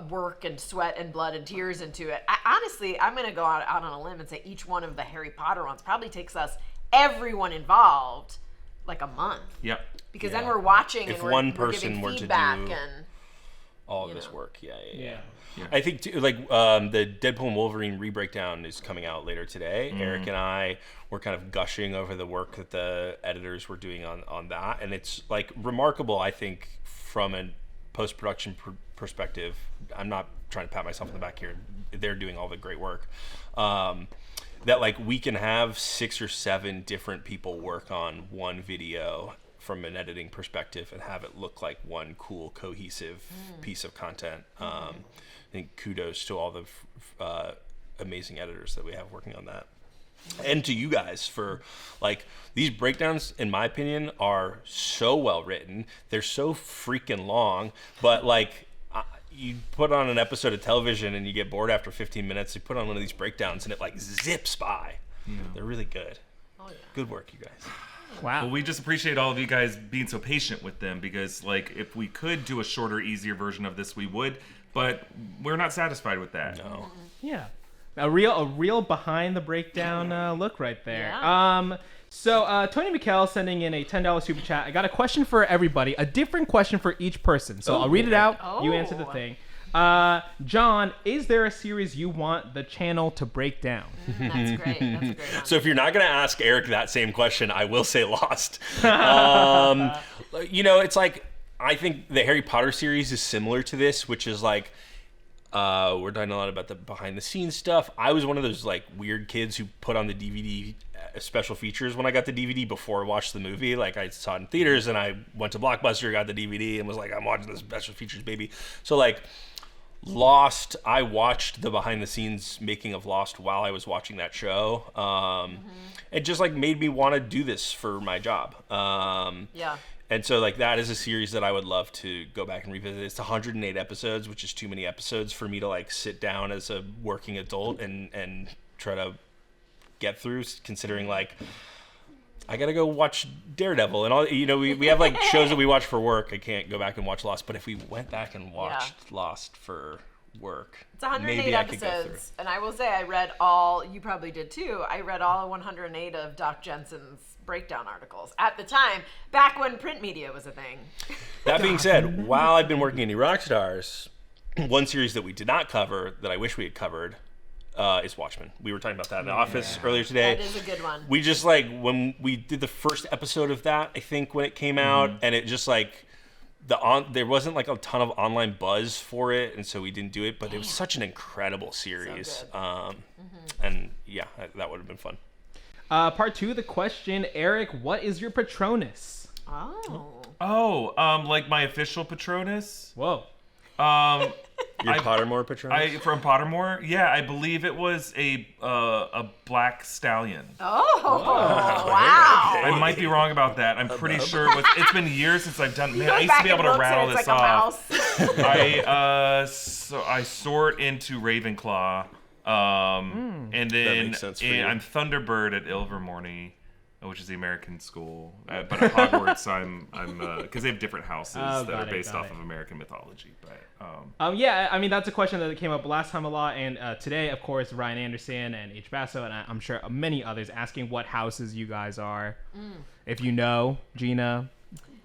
work and sweat and blood and tears into it. Honestly, I'm going to go out on a limb and say each one of the Harry Potter ones probably takes us, everyone involved, like a month. Yep. Because then we're watching if and one we're person giving were feedback to do and all of this work. Yeah. Yeah. I think too, the Deadpool and Wolverine re-breakdown is coming out later today. Erik and I were kind of gushing over the work that the editors were doing on that, and it's like remarkable. I think from a post-production perspective, I'm not trying to pat myself on the back here. They're doing all the great work. That like we can have 6 or 7 different people work on one video from an editing perspective and have it look like one cool cohesive piece of content. I think kudos to all the amazing editors that we have working on that, and to you guys for like these breakdowns. In my opinion, are so well written. They're so freaking long, but like you put on an episode of television and you get bored after 15 minutes. You put on one of these breakdowns and it like zips by. They're really good. Oh, yeah. Good work, you guys. Wow. Well, we just appreciate all of you guys being so patient with them, because like if we could do a shorter, easier version of this, we would. But we're not satisfied with that. No. Yeah, a real behind the breakdown look right there. Yeah. So Tony McKell sending in a $10 super chat. I got a question for everybody, a different question for each person. So I'll read it out. You answer the thing. John, is there a series you want the channel to break down? That's great. That's a great one. So if you're not going to ask Erik that same question, I will say Lost. It's like, I think the Harry Potter series is similar to this, which is like, we're talking a lot about the behind the scenes stuff. I was one of those like weird kids who put on the DVD special features when I got the DVD before I watched the movie. Like I saw it in theaters and I went to Blockbuster, got the DVD and was like, I'm watching the special features, baby. So like Lost, I watched the behind the scenes making of Lost while I was watching that show. It just like made me want to do this for my job. Yeah. And so like that is a series that I would love to go back and revisit. It's 108 episodes, which is too many episodes for me to like sit down as a working adult and try to get through, considering like I gotta go watch Daredevil and all. We have like shows that we watch for work. I can't go back and watch Lost, but if we went back and watched Lost for work, it's 108 maybe episodes, I could go through. And I will say I read all. You probably did too. I read all 108 of Doc Jensen's breakdown articles at the time, back when print media was a thing. That being said, while I've been working in Rockstars, one series that we did not cover that I wish we had covered is Watchmen. We were talking about that in the office earlier today. That is a good one. We just like when we did the first episode of that, I think when it came out, and it just like there wasn't like a ton of online buzz for it, and so we didn't do it. But it was such an incredible series, So and yeah, that would have been fun. Part 2 of the question, Erik, what is your patronus? Oh. Oh, like my official patronus? Whoa. Your Pottermore patronus? From Pottermore? Yeah, I believe it was a black stallion. Oh, wow. I might be wrong about that. I'm pretty sure it's been years since I've done. Man, I used to be able to rattle this off. I sort into Ravenclaw, and then I'm Thunderbird at Ilvermorny, which is the American school. But at Hogwarts, I'm because they have different houses that are based off of American mythology. But yeah, I mean that's a question that came up last time a lot, and today, of course, Ryan Anderson and H. Basso, and I'm sure many others asking what houses you guys are. If you know, Gina,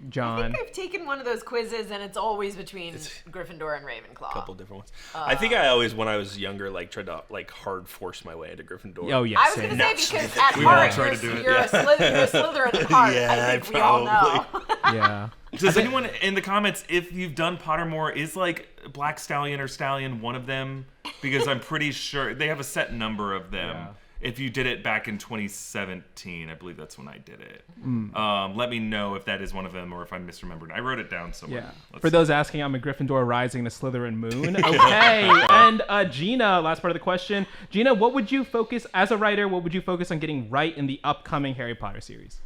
John. I think I've taken one of those quizzes, and it's always between Gryffindor and Ravenclaw. A couple different ones. I think I always, when I was younger, tried to hard force my way into Gryffindor. Oh yeah, I was going to say because at heart you're a Slytherin at heart. Yeah, I think we all know. Yeah. Does anyone in the comments, if you've done Pottermore, is Black Stallion or Stallion one of them? Because I'm pretty sure they have a set number of them. Yeah. If you did it back in 2017, I believe that's when I did it. Let me know if that is one of them or if I'm misremembering. I wrote it down somewhere. Yeah. For those asking, I'm a Gryffindor rising and a Slytherin moon. Okay. And Gina, last part of the question. Gina, what would you focus, as a writer, what would you focus on getting right in the upcoming Harry Potter series?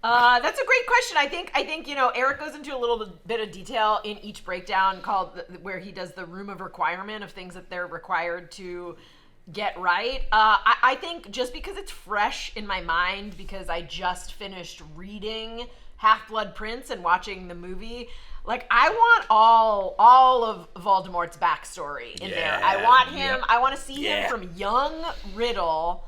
That's a great question. I think Eric goes into a little bit of detail in each breakdown where he does the room of requirement of things that they're required to get right. I think just because it's fresh in my mind because I just finished reading Half-Blood Prince and watching the movie, I want all of Voldemort's backstory in there. I want him. I want to see him from young Riddle.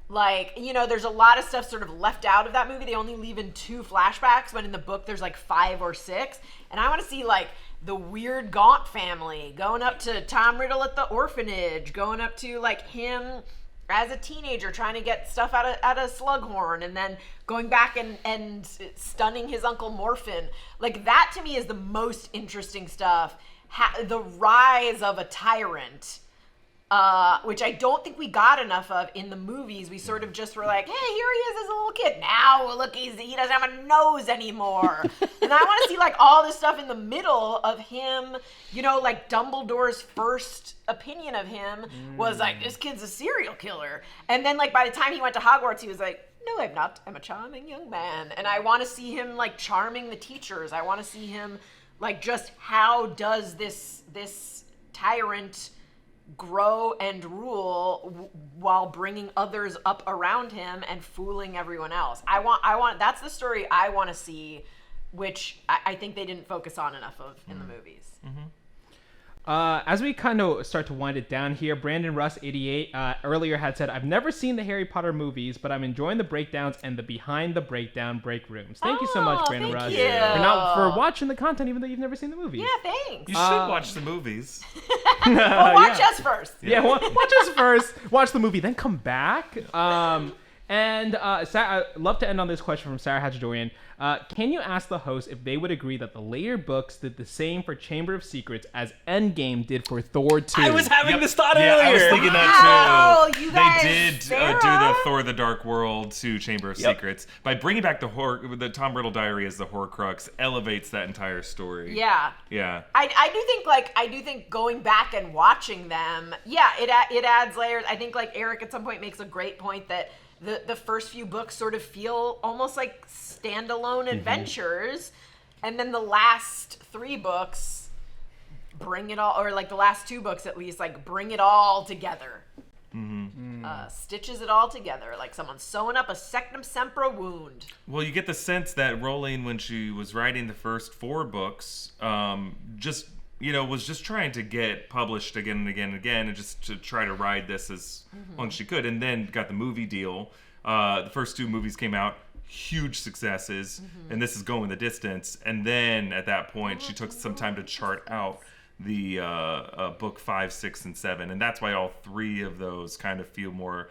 There's a lot of stuff sort of left out of that movie. They only leave in 2 flashbacks, when in the book there's 5 or 6. And I want to see the weird Gaunt family going up to Tom Riddle at the orphanage, going up to him as a teenager trying to get stuff out of Slughorn, and then going back and stunning his Uncle Morphin. That to me is the most interesting stuff. The rise of a tyrant. Which I don't think we got enough of in the movies. We sort of just were like, hey, here he is as a little kid. Now, look, he doesn't have a nose anymore. And I want to see, all this stuff in the middle of him, Dumbledore's first opinion of him was this kid's a serial killer. And then, by the time he went to Hogwarts, he was like, no, I'm not. I'm a charming young man. And I want to see him, charming the teachers. I want to see him, just how does this tyrant grow and rule while bringing others up around him and fooling everyone else. I want that's the story I want to see, which I think they didn't focus on enough of in the movies. As we kind of start to wind it down here, Brandon Russ 88 earlier had said, I've never seen the Harry Potter movies, but I'm enjoying the breakdowns and the behind the breakdown break rooms. Thank you so much, Brandon Russ. For watching the content even though you've never seen the movies. Yeah, thanks. You should watch the movies. Watch us first. Yeah, watch us first. Watch the movie, then come back. I'd love to end on this question from Sarah Hatchadorian. Can you ask the host if they would agree that the later books did the same for Chamber of Secrets as Endgame did for Thor 2? I was having this thought earlier. I was thinking that too. You guys, they did do the Thor the Dark World to Chamber of Secrets. By bringing back the Tom Riddle diary as the Horcrux elevates that entire story. Yeah. Yeah. I do think going back and watching them, it adds layers. I think Eric at some point makes a great point that the first few books sort of feel almost like standalone adventures, and then the last 3 books bring it all, or the last 2 books at least, bring it all together. Stitches it all together, like someone's sewing up a Sectum Sempra wound. Well, you get the sense that Rowling, when she was writing the first 4 books, was just trying to get published again and again and again, and just to try to ride this as long as she could, and then got the movie deal. The first 2 movies came out, huge successes, and this is going the distance. And then at that point, she took some time to chart out the book 5, 6, and 7, and that's why all 3 of those kind of feel more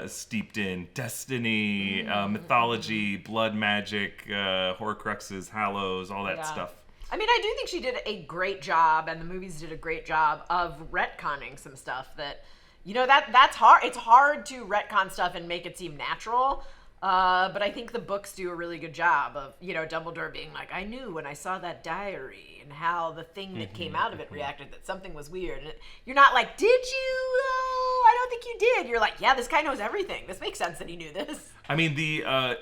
steeped in destiny, mythology, blood magic, Horcruxes, Hallows, all that stuff. I mean, I do think she did a great job, and the movies did a great job of retconning some stuff that, that's hard. It's hard to retcon stuff and make it seem natural. But I think the books do a really good job of, Dumbledore being like, I knew when I saw that diary and how the thing that came out of it reacted, that something was weird. And you're not like, did you? Oh, I don't think you did. You're like, yeah, this guy knows everything. This makes sense that he knew this. I mean,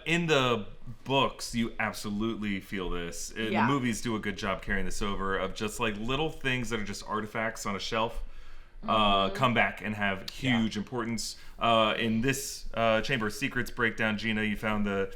in the books, you absolutely feel this. The movies do a good job carrying this over, of just like little things that are just artifacts on a shelf come back and have huge importance. In this Chamber of Secrets breakdown, Gina, you found the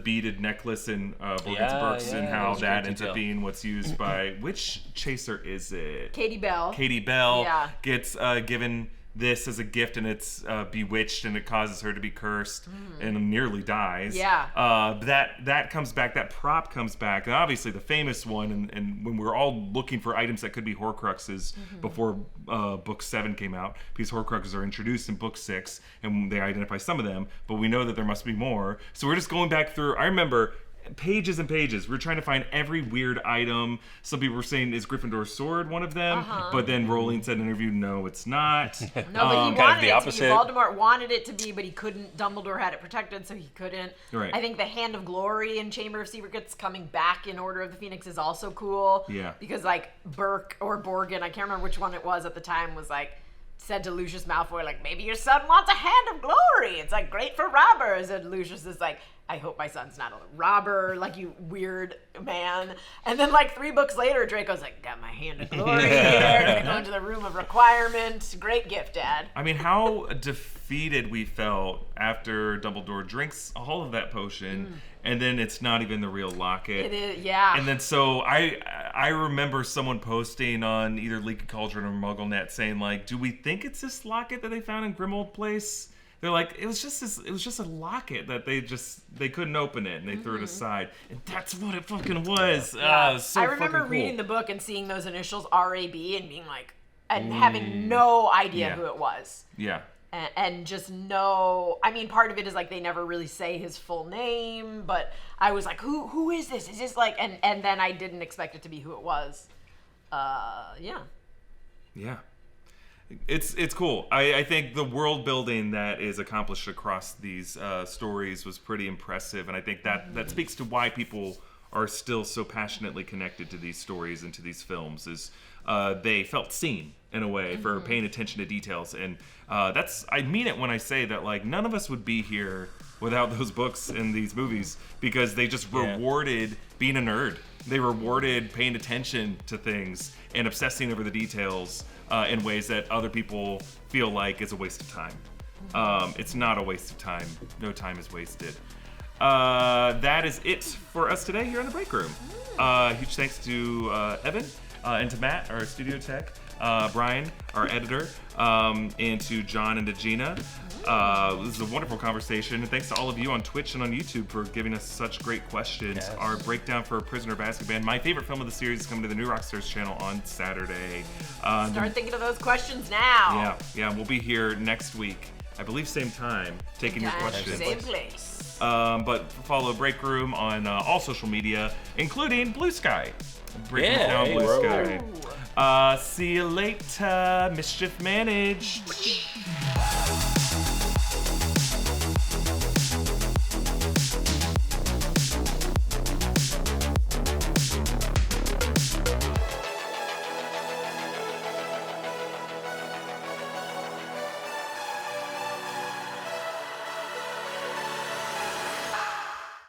beaded necklace in Borgen's books, and how that ends up being what's used by, which chaser is it? Katie Bell. Katie Bell gets given this as a gift, and it's bewitched, and it causes her to be cursed and nearly dies. That comes back. That prop comes back, and obviously the famous one, and when we're all looking for items that could be Horcruxes before book 7 came out, because Horcruxes are introduced in book 6, and they identify some of them, but we know that there must be more. So we're just going back through. I remember pages and pages. We're trying to find every weird item. Some people were saying, is Gryffindor's sword one of them? But then Rowling said in an interview, no, it's not. No, but he wanted it to be. Voldemort wanted it to be, but he couldn't. Dumbledore had it protected, so he couldn't. Right. I think the Hand of Glory in Chamber of Secrets coming back in Order of the Phoenix is also cool. Yeah. Because like Burke or Borgin, I can't remember which one it was at the time, was like, said to Lucius Malfoy, like, maybe your son wants a Hand of Glory. It's like great for robbers. And Lucius is like, I hope my son's not a robber, like, you weird man. And then like 3 books later, Draco's like, got my Hand of Glory here. Gonna go into the Room of Requirement. Great gift, Dad. I mean, how defeated we felt after Dumbledore drinks all of that potion, and then it's not even the real locket. It is, yeah. And then so I remember someone posting on either Leaky Cauldron or MuggleNet saying, like, do we think it's this locket that they found in Grimmauld Place? They're like, it was just a locket that they couldn't open it, and they threw it aside, and that's what it fucking was. Yeah. It was so I remember fucking cool. reading the book and seeing those initials RAB and being like, and having no idea who it was. Yeah. And just no, I mean, part of it is like they never really say his full name, but I was like, who is this? Is this like, and then I didn't expect it to be who it was. Yeah. It's cool. I think the world building that is accomplished across these stories was pretty impressive, and I think that speaks to why people are still so passionately connected to these stories and to these films, is they felt seen in a way for paying attention to details. And I mean it when I say that, like, none of us would be here without those books and these movies, because they just rewarded being a nerd. They rewarded paying attention to things and obsessing over the details in ways that other people feel like is a waste of time. It's not a waste of time. No time is wasted. That is it for us today here on the Break Room. Huge thanks to Evan and to Matt, our studio tech, Brian, our editor, and to John and to Gina. This is a wonderful conversation, and thanks to all of you on Twitch and on YouTube for giving us such great questions. Yes. Our breakdown for Prisoner of Azkaban, my favorite film of the series, is coming to the new Rockstars channel on Saturday. Start thinking of those questions now. Yeah, we'll be here next week, I believe same time, taking your questions. Same place. But follow Break Room on all social media, including Blue Sky. Breaking down Blue Sky. See you later. Mischief managed.